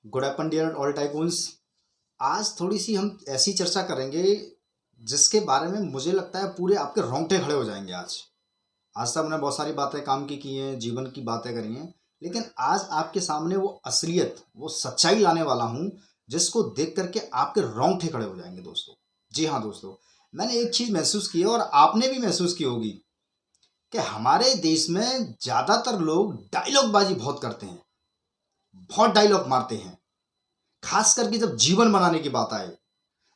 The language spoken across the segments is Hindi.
गुड अपन डियर ऑल टाइकून्स। आज थोड़ी सी हम ऐसी चर्चा करेंगे जिसके बारे में मुझे लगता है पूरे आपके रोंगटे खड़े हो जाएंगे। आज तक हमने बहुत सारी बातें काम की हैं, जीवन की बातें करी हैं, लेकिन आज आपके सामने वो असलियत, वो सच्चाई लाने वाला हूँ जिसको देख करके आपके रोंगटे खड़े हो जाएंगे दोस्तों। जी हाँ दोस्तों, मैंने एक चीज़ महसूस की है और आपने भी महसूस की होगी कि हमारे देश में ज़्यादातर लोग डायलॉगबाजी बहुत करते हैं, बहुत डायलॉग मारते हैं। खास करके जब जीवन बनाने की बात आए,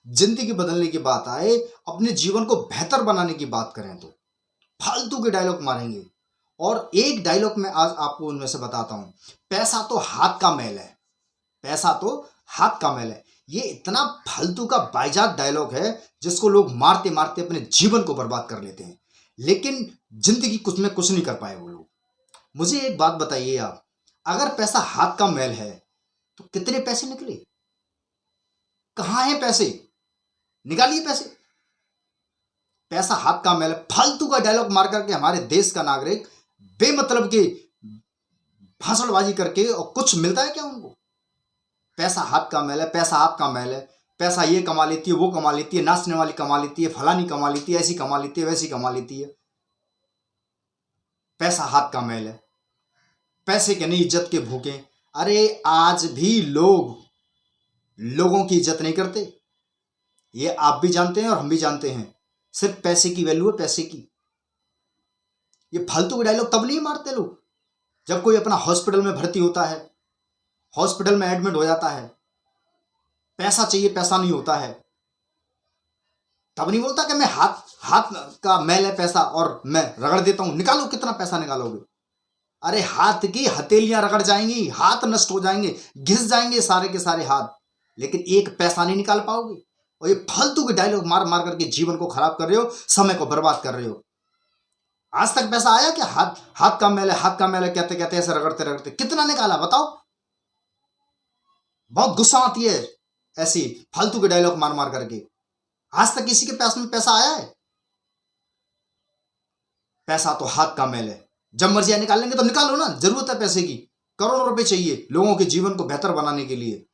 जिंदगी बदलने की बात आए, अपने जीवन को बेहतर बनाने की बात करें तो फालतू के डायलॉग मारेंगे। और एक डायलॉग मैं आज आपको उनमें से बताता हूं। पैसा तो हाथ का मैल है, पैसा तो हाथ का मैल है। ये इतना फालतू का बाइजात डायलॉग है जिसको लोग मारते मारते अपने जीवन को बर्बाद कर लेते हैं, लेकिन जिंदगी कुछ में कुछ नहीं कर पाए वो लोग। मुझे एक बात बताइए आप, अगर पैसा हाथ का मैल है तो कितने पैसे निकले? कहां हैं पैसे? निकालिए पैसे। पैसा हाथ का मैल है, फालतू का डायलॉग मार करके हमारे देश का नागरिक बेमतलब के भाषणबाजी करके और कुछ मिलता है क्या उनको? पैसा हाथ का मैल है, पैसा हाथ का मैल है। पैसा ये कमा लेती है, वो कमा लेती है, नाचने वाली कमा लेती है, फलानी कमा लेती है, ऐसी कमा लेती है, वैसी कमा लेती है। पैसा हाथ का मैल है, पैसे के नहीं इज्जत के भूखे। अरे आज भी लोग लोगों की इज्जत नहीं करते, ये आप भी जानते हैं और हम भी जानते हैं। सिर्फ पैसे की वैल्यू है, पैसे की। ये फालतू के डायलॉग तब नहीं मारते लोग जब कोई अपना हॉस्पिटल में भर्ती होता है, हॉस्पिटल में एडमिट हो जाता है, पैसा चाहिए, पैसा नहीं होता है, तब नहीं बोलता कि मैं हाथ हाथ का मैल है पैसा और मैं रगड़ देता हूं, निकालो कितना पैसा निकालोगे। अरे हाथ की हथेलियां रगड़ जाएंगी, हाथ नष्ट हो जाएंगे, घिस जाएंगे सारे के सारे हाथ, लेकिन एक पैसा नहीं निकाल पाओगे। और ये फालतू के डायलॉग मार मार करके जीवन को खराब कर रहे हो, समय को बर्बाद कर रहे हो। आज तक पैसा आया क्या? हाथ हाथ का मैल है, हाथ का मैल है कहते कहते ऐसे रगड़ते रगड़ते कितना निकाला बताओ? बहुत गुस्सा आती है ऐसी फालतू के डायलॉग मार मार करके। आज तक किसी के पास में पैसा आया है? पैसा तो हाथ का मैल है। जब मर्जी निकाल लेंगे तो निकालो ना, जरूरत है पैसे की, करोड़ों रुपए चाहिए लोगों के जीवन को बेहतर बनाने के लिए।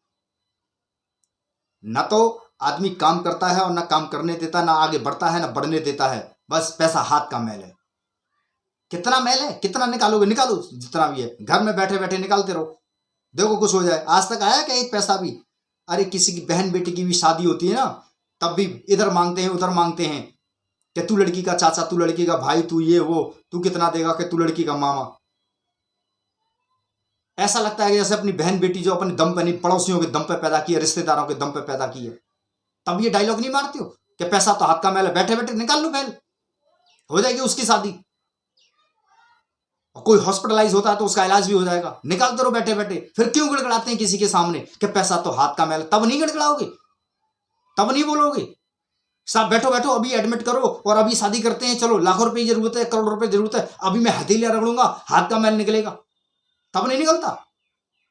ना तो आदमी काम करता है और ना काम करने देता, ना आगे बढ़ता है ना बढ़ने देता है, बस पैसा हाथ का मैल है। कितना मैल है, कितना निकालोगे? निकालो जितना भी है, घर में बैठे बैठे निकालते रहो, देखो कुछ हो जाए। आज तक आया क्या एक पैसा भी? अरे किसी की बहन बेटी की भी शादी होती है ना, तब भी इधर मांगते हैं उधर मांगते हैं कि तू लड़की का चाचा, तू लड़की का भाई, तू ये वो, तू कितना देगा कि तू लड़की का मामा। ऐसा लगता है कि जैसे अपनी बहन बेटी जो अपने दम पे नहीं, पड़ोसियों के दम पे पैदा की है, रिश्तेदारों के दम पे पैदा की है। तब ये डायलॉग नहीं मारते हो कि पैसा तो हाथ का मैल है, बैठे बैठे निकाल लो मैल, हो जाएगी उसकी शादी। और कोई हॉस्पिटलाइज होता है तो उसका इलाज भी हो जाएगा, निकालते रहो बैठे बैठे। फिर क्यों गड़गड़ाते हैं किसी के सामने कि पैसा तो हाथ का मैल? तब नहीं गड़गड़ाओगे, तब नहीं बोलोगे साहब बैठो बैठो अभी एडमिट करो और अभी शादी करते हैं, चलो लाखों रुपए की जरूरत है, करोड़ रुपए जरूरत है, अभी मैं हथेलियां रगड़ूंगा, हाथ का मैल निकलेगा। तब नहीं निकलता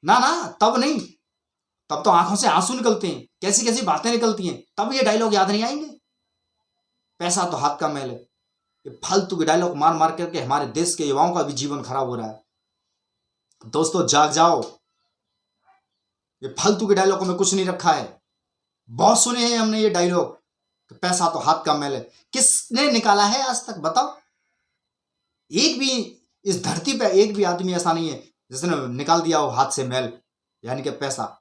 ना ना, तब नहीं। तब तो आंखों से आंसू निकलते हैं, कैसी कैसी बातें निकलती हैं, तब ये डायलॉग याद नहीं आएंगे। पैसा तो हाथ का मैल है, ये फालतू के डायलॉग मार मार करके हमारे देश के युवाओं का भी जीवन खराब हो रहा है। दोस्तों जाग जाओ, ये फालतू के डायलॉग में कुछ नहीं रखा है। बहुत सुने हैं हमने ये डायलॉग, पैसा तो हाथ का मैल है। किसने निकाला है आज तक बताओ? एक भी इस धरती पे एक भी आदमी ऐसा नहीं है जिसने निकाल दिया हो हाथ से मैल, यानी कि पैसा।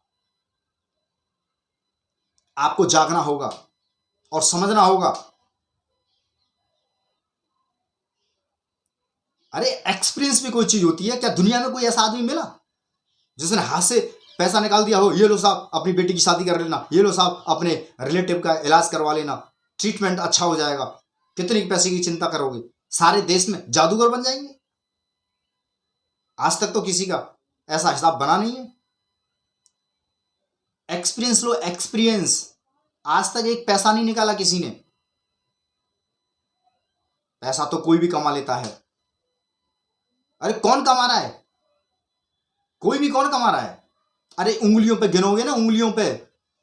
आपको जागना होगा और समझना होगा। अरे एक्सपीरियंस भी कोई चीज होती है क्या? दुनिया में कोई ऐसा आदमी मिला जिसने हाथ से पैसा निकाल दिया हो? ये लो साहब अपनी बेटी की शादी कर लेना, ये लो साहब अपने रिलेटिव का इलाज करवा लेना, ट्रीटमेंट अच्छा हो जाएगा। कितने पैसे की चिंता करोगे? सारे देश में जादूगर बन जाएंगे। आज तक तो किसी का ऐसा हिसाब बना नहीं है। एक्सपीरियंस लो, एक्सपीरियंस। आज तक एक पैसा नहीं निकाला किसी ने। पैसा तो कोई भी कमा लेता है। अरे कौन कमा रहा है? कोई भी कौन कमा रहा है? अरे उंगलियों पे गिनोगे ना, उंगलियों पे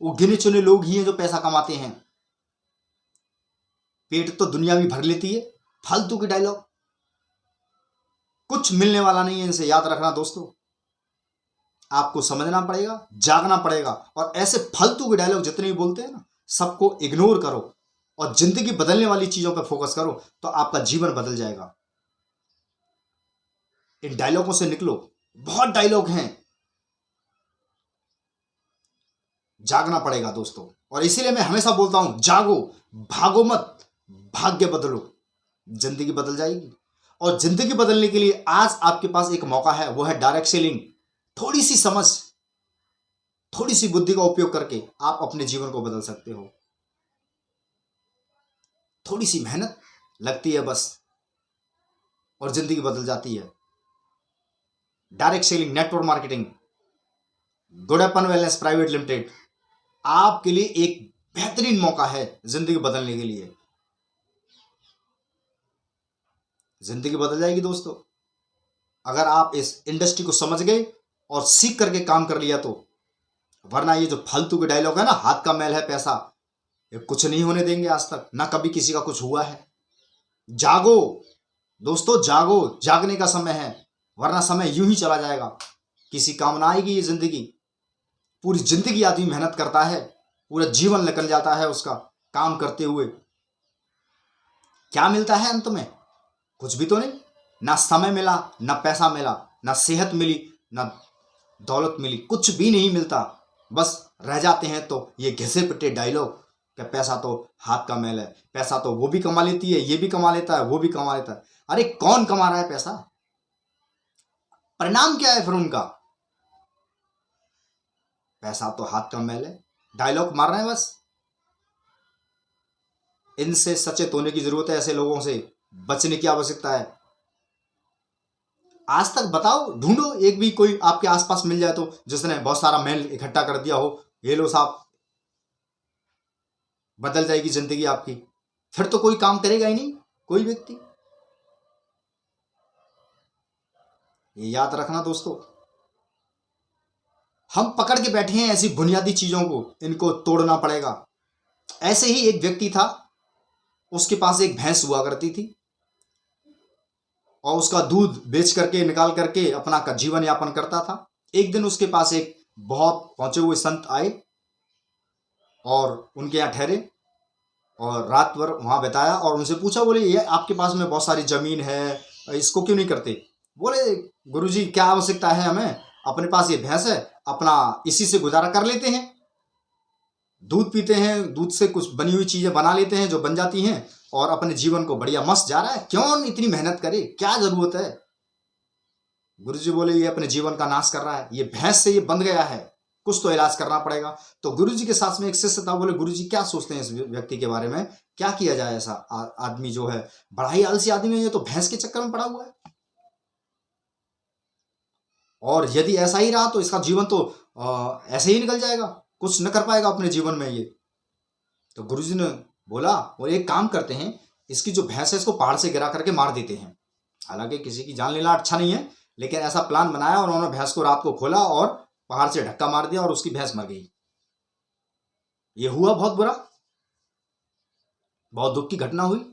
वो गिने चुने लोग ही हैं जो पैसा कमाते हैं। पेट तो दुनिया भी भर लेती है। फालतू के डायलॉग, कुछ मिलने वाला नहीं है इनसे, याद रखना दोस्तों। आपको समझना पड़ेगा, जागना पड़ेगा, और ऐसे फालतू के डायलॉग जितने भी बोलते हैं ना, सबको इग्नोर करो और जिंदगी बदलने वाली चीजों पर फोकस करो, तो आपका जीवन बदल जाएगा। इन डायलॉगों से निकलो, बहुत डायलॉग हैं। जागना पड़ेगा दोस्तों, और इसीलिए मैं हमेशा बोलता हूं, जागो, भागो मत, भाग्य बदलो, जिंदगी बदल जाएगी। और जिंदगी बदलने के लिए आज आपके पास एक मौका है, वो है डायरेक्ट सेलिंग। थोड़ी सी समझ, थोड़ी सी बुद्धि का उपयोग करके आप अपने जीवन को बदल सकते हो। थोड़ी सी मेहनत लगती है बस, और जिंदगी बदल जाती है। Direct selling, network marketing, Goodupon wellness private limited आपके लिए एक बेहतरीन मौका है जिंदगी बदलने के लिए। जिंदगी बदल जाएगी दोस्तों, अगर आप इस इंडस्ट्री को समझ गए और सीख करके काम कर लिया तो। वरना ये जो फालतू के डायलॉग है ना, हाथ का मैल है पैसा, ये कुछ नहीं होने देंगे आज तक, ना कभी किसी का कुछ हुआ है। जागो दोस्तों, जागो, जागने का समय है, वरना समय यूं ही चला जाएगा, किसी काम ना आएगी ये जिंदगी। पूरी जिंदगी आदमी मेहनत करता है, पूरा जीवन निकल जाता है उसका काम करते हुए, क्या मिलता है अंत में? कुछ भी तो नहीं। ना समय मिला, ना पैसा मिला, ना सेहत मिली, ना दौलत मिली, कुछ भी नहीं मिलता। बस रह जाते हैं तो ये घिसे पिटे डायलॉग कि पैसा तो हाथ का मैल है, पैसा तो वो भी कमा लेती है, ये भी कमा लेता है, वो भी कमा लेता है। अरे कौन कमा रहा है पैसा? परिणाम क्या है फिर उनका? पैसा तो हाथ का मैल है, डायलॉग मार रहे हैं बस। इनसे सचेत होने की जरूरत है, ऐसे लोगों से बचने की आवश्यकता है। आज तक बताओ, ढूंढो एक भी कोई आपके आसपास मिल जाए तो, जिसने बहुत सारा मेल इकट्ठा कर दिया हो, ये लो साहब, बदल जाएगी जिंदगी आपकी। फिर तो कोई काम करेगा ही नहीं कोई व्यक्ति। ये याद रखना दोस्तों, हम पकड़ के बैठे हैं ऐसी बुनियादी चीजों को, इनको तोड़ना पड़ेगा। ऐसे ही एक व्यक्ति था, उसके पास एक भैंस हुआ करती थी, और उसका दूध बेच करके निकाल करके अपना जीवन यापन करता था। एक दिन उसके पास एक बहुत पहुंचे हुए संत आए और उनके यहाँ ठहरे और रात भर वहां बिताया, और उनसे पूछा, बोले ये आपके पास में बहुत सारी जमीन है, इसको क्यों नहीं करते? बोले गुरुजी क्या आवश्यकता है हमें, अपने पास ये भैंस है, अपना इसी से गुजारा कर लेते हैं, दूध पीते हैं, दूध से कुछ बनी हुई चीजें बना लेते हैं जो बन जाती हैं, और अपने जीवन को बढ़िया मस्त जा रहा है, क्यों इतनी मेहनत करे, क्या जरूरत है? गुरुजी बोले ये अपने जीवन का नाश कर रहा है, ये भैंस से ये बंध गया है, कुछ तो इलाज करना पड़ेगा। तो गुरुजी के साथ में एक शिष्य था, बोले गुरुजी क्या सोचते हैं इस व्यक्ति के बारे में, क्या किया जाए? ऐसा आदमी जो है बड़ा ही आलसी आदमी है, ये तो भैंस के चक्कर में पड़ा हुआ है, और यदि ऐसा ही रहा तो इसका जीवन तो ऐसे ही निकल जाएगा, कुछ न कर पाएगा अपने जीवन में ये। तो गुरुजी ने बोला, और एक काम करते हैं, इसकी जो भैंस है इसको पहाड़ से गिरा करके मार देते हैं। हालांकि किसी की जान लेना अच्छा नहीं है, लेकिन ऐसा प्लान बनाया, और उन्होंने भैंस को रात को खोला और पहाड़ से धक्का मार दिया, और उसकी भैंस मर गई। ये हुआ बहुत बुरा, बहुत दुख की घटना हुई।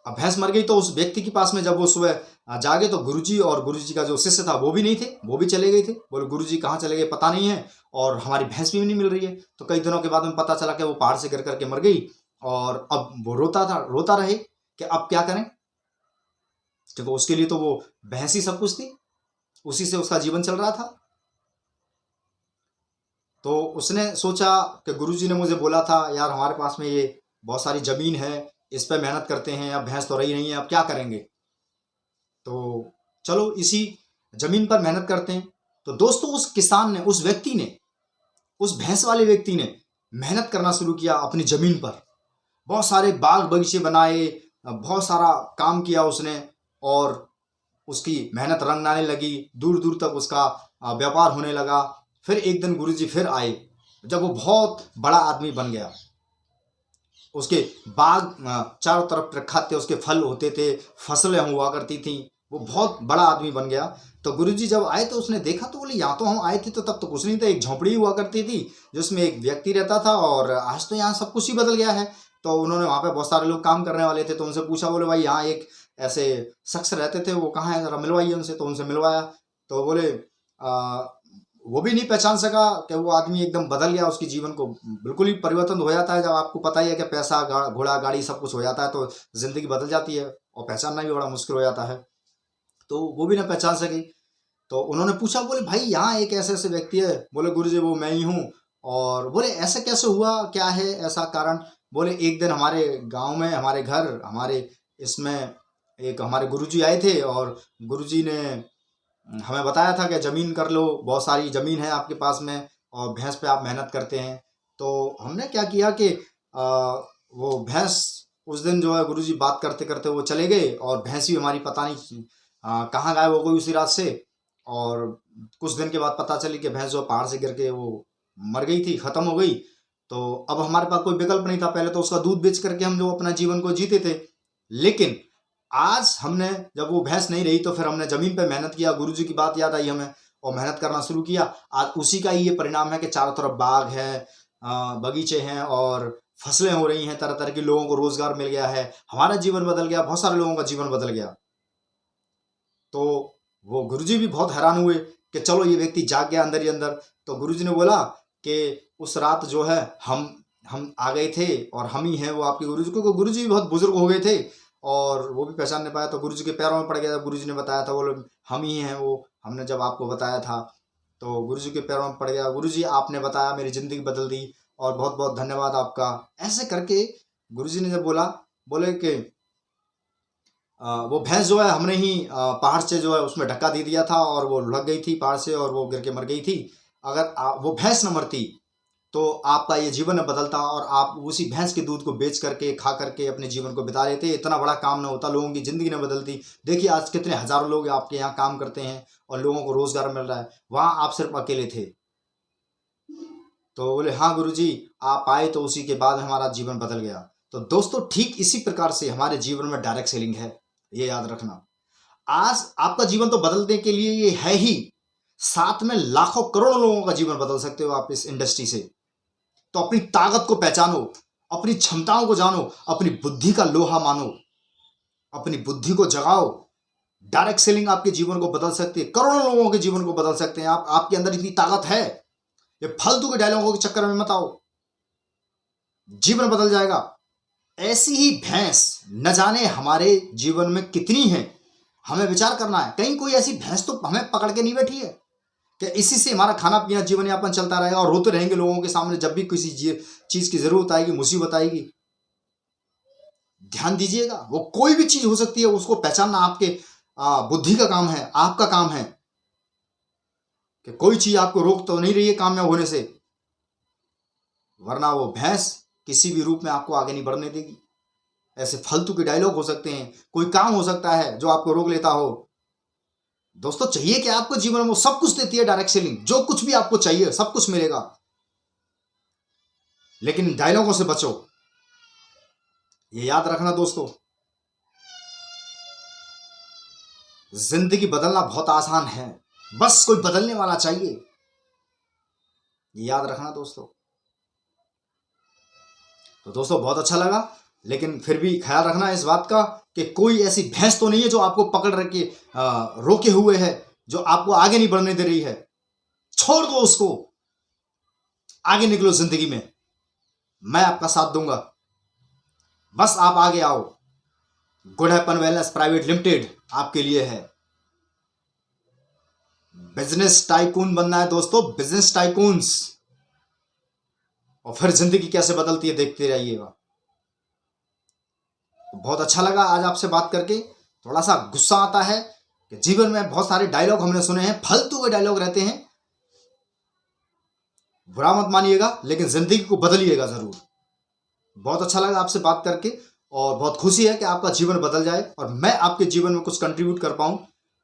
अब भैंस मर गई तो उस व्यक्ति के पास में जब वो सुबह जागे तो गुरुजी और गुरुजी का जो शिष्य था वो भी नहीं थे, वो भी चले गए थे। बोले गुरुजी कहाँ चले गए पता नहीं है, और हमारी भैंस भी नहीं मिल रही है। तो कई दिनों के बाद में पता चला कि वो पहाड़ से गिर करके मर गई, और अब वो रोता रहे कि अब क्या करें, क्योंकि उसके लिए तो वो भैंस ही सब कुछ थी, उसी से उसका जीवन चल रहा था। तो उसने सोचा कि गुरुजी ने मुझे बोला था यार हमारे पास में ये बहुत सारी जमीन है, इस पर मेहनत करते हैं, अब भैंस तो रही नहीं है, अब क्या करेंगे, तो चलो इसी जमीन पर मेहनत करते हैं। तो दोस्तों उस किसान ने, उस व्यक्ति ने, उस भैंस वाले व्यक्ति ने मेहनत करना शुरू किया अपनी जमीन पर, बहुत सारे बाग बगीचे बनाए, बहुत सारा काम किया उसने, और उसकी मेहनत रंग लाने लगी, दूर दूर तक उसका व्यापार होने लगा। फिर एक दिन गुरुजी फिर आए, जब वो बहुत बड़ा आदमी बन गया, उसके बाग चारों तरफ प्रख्यात थे, उसके फल होते थे, फसलें हुआ करती थी, वो बहुत बड़ा आदमी बन गया। तो गुरुजी जब आए तो उसने देखा तो बोले यहाँ तो हम आए थे तो तब तो कुछ नहीं था, एक झोंपड़ी हुआ करती थी जिसमें एक व्यक्ति रहता था, और आज तो यहाँ सब कुछ ही बदल गया है। तो उन्होंने वहाँ पे बहुत सारे लोग काम करने वाले थे, तो उनसे पूछा, बोले भाई यहाँ एक ऐसे शख्स रहते थे, वो कहाँ है, जरा मिलवाइए उनसे। तो उनसे मिलवाया तो बोले वो भी नहीं पहचान सका कि वो आदमी एकदम बदल गया, उसके जीवन को बिल्कुल ही परिवर्तन हो जाता है। जब आपको पता ही है कि पैसा घोड़ा गाड़ी सब कुछ हो जाता है तो ज़िंदगी बदल जाती है और पहचानना भी बड़ा मुश्किल हो जाता है। तो वो भी ना पहचान सकी। तो उन्होंने पूछा, बोले भाई यहाँ एक ऐसे ऐसे व्यक्ति है। बोले गुरुजी वो मैं ही हूँ। और बोले ऐसे कैसे हुआ, क्या है ऐसा कारण? बोले एक दिन हमारे गांव में, हमारे घर, हमारे इसमें एक हमारे गुरुजी आए थे और गुरुजी ने हमें बताया था कि ज़मीन कर लो, बहुत सारी ज़मीन है आपके पास में और भैंस पे आप मेहनत करते हैं। तो हमने क्या किया कि वो भैंस उस दिन जो है गुरुजी बात करते करते वो चले गए और भैंस भी हमारी पता नहीं कहाँ गायब हो गई उसी रात से। और कुछ दिन के बाद पता चली कि भैंस जो पहाड़ से गिर के वो मर गई थी, ख़त्म हो गई। तो अब हमारे पास कोई विकल्प नहीं था। पहले तो उसका दूध बेच करके हम जो अपना जीवन को जीते थे, लेकिन आज हमने जब वो भैंस नहीं रही तो फिर हमने ज़मीन पे मेहनत किया। गुरुजी की बात याद आई हमें और मेहनत करना शुरू किया। आज उसी का ही ये परिणाम है कि चारों तरफ बाग है, बगीचे हैं और फसलें हो रही हैं, तरह तरह के लोगों को रोजगार मिल गया है, हमारा जीवन बदल गया, बहुत सारे लोगों का जीवन बदल गया। तो वो गुरुजी भी बहुत हैरान हुए कि चलो ये व्यक्ति जाग गया अंदर ही अंदर। तो गुरुजी ने बोला कि उस रात जो है हम आ गए थे और हम ही हैं वो आपके गुरुजी, क्योंकि गुरुजी भी बहुत बुजुर्ग हो गए थे और वो भी पहचान नहीं पाया। तो गुरुजी के पैरों में पड़ गया। गुरुजी ने बताया था, बोले हम ही हैं वो, हमने जब आपको बताया था। तो गुरुजी के पैरों में पड़ गया, गुरुजी आपने बताया, मेरी ज़िंदगी बदल दी और बहुत बहुत धन्यवाद आपका। ऐसे करके गुरुजी ने जब बोला, बोले कि वो भैंस जो है हमने ही पहाड़ से जो है उसमें धक्का दे दिया था और वो लग गई थी पहाड़ से और वो गिर के मर गई थी। अगर वो भैंस न मरती तो आपका ये जीवन न बदलता और आप उसी भैंस के दूध को बेच करके खा करके अपने जीवन को बिता लेते। इतना बड़ा काम न होता, लोगों की ज़िंदगी न बदलती। देखिए आज कितने हज़ारों लोग आपके यहाँ काम करते हैं और लोगों को रोज़गार मिल रहा है, वहाँ आप सिर्फ अकेले थे। तो बोले हाँ गुरुजी, आप आए तो उसी के बाद हमारा जीवन बदल गया। तो दोस्तों ठीक इसी प्रकार से हमारे जीवन में डायरेक्ट सेलिंग है, ये याद रखना। आज आपका जीवन तो बदलने के लिए ये है ही, साथ में लाखों करोड़ों लोगों का जीवन बदल सकते हो आप इस इंडस्ट्री से। तो अपनी ताकत को पहचानो, अपनी क्षमताओं को जानो, अपनी बुद्धि का लोहा मानो, अपनी बुद्धि को जगाओ। डायरेक्ट सेलिंग आपके जीवन को बदल सकती है, करोड़ों लोगों के जीवन को बदल सकते हैं। आपके अंदर इतनी ताकत है। ये फालतू के डायलॉगों के चक्कर में मत आओ, जीवन बदल जाएगा। ऐसी ही भैंस न जाने हमारे जीवन में कितनी है, हमें विचार करना है। कहीं कोई ऐसी भैंस तो हमें पकड़ के नहीं बैठी है कि इसी से हमारा खाना पीना जीवन यापन चलता रहेगा और रोते रहेंगे लोगों के सामने जब भी किसी चीज की जरूरत आएगी, मुसीबत आएगी। ध्यान दीजिएगा, वो कोई भी चीज हो सकती है, उसको पहचानना आपके बुद्धि का काम है, आपका काम है कि कोई चीज आपको रोक तो नहीं रही है कामयाब होने से, वरना वो भैंस किसी भी रूप में आपको आगे नहीं बढ़ने देगी। ऐसे फालतू के डायलॉग हो सकते हैं, कोई काम हो सकता है जो आपको रोक लेता हो। दोस्तों चाहिए कि आपको जीवन में वो सब कुछ देती है डायरेक्ट सेलिंग, जो कुछ भी आपको चाहिए सब कुछ मिलेगा। लेकिन डायलॉगों से बचो, ये याद रखना दोस्तों। जिंदगी बदलना बहुत आसान है, बस कोई बदलने वाला चाहिए, ये याद रखना दोस्तों। तो दोस्तों बहुत अच्छा लगा, लेकिन फिर भी ख्याल रखना इस बात का कि कोई ऐसी भैंस तो नहीं है जो आपको पकड़ रखे रोके हुए है, जो आपको आगे नहीं बढ़ने दे रही है। छोड़ दो उसको, आगे निकलो जिंदगी में, मैं आपका साथ दूंगा। बस आप आगे आओ। Good happen wellness private limited आपके लिए है। बिजनेस टाइकून बनना है दोस्तों, बिजनेस टाइकून्स, और फिर जिंदगी कैसे बदलती है देखते रहिएगा। बहुत अच्छा लगा आज आपसे बात करके। थोड़ा सा गुस्सा आता है कि जीवन में बहुत सारे डायलॉग हमने सुने हैं, फालतू के डायलॉग रहते हैं, बुरा मत मानिएगा, लेकिन जिंदगी को बदलिएगा जरूर। बहुत अच्छा लगा आपसे बात करके और बहुत खुशी है कि आपका जीवन बदल जाए और मैं आपके जीवन में कुछ कंट्रीब्यूट कर पाऊं।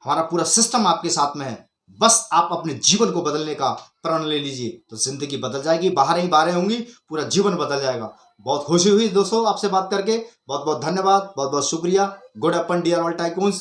हमारा पूरा सिस्टम आपके साथ में है, बस आप अपने जीवन को बदलने का प्रण ले लीजिए तो जिंदगी बदल जाएगी। बाहर ही बाहरें होंगी, पूरा जीवन बदल जाएगा। बहुत खुशी हुई दोस्तों आपसे बात करके, बहुत बहुत धन्यवाद, बहुत बहुत शुक्रिया। गुड अपन डियर ऑल टाइकून्स।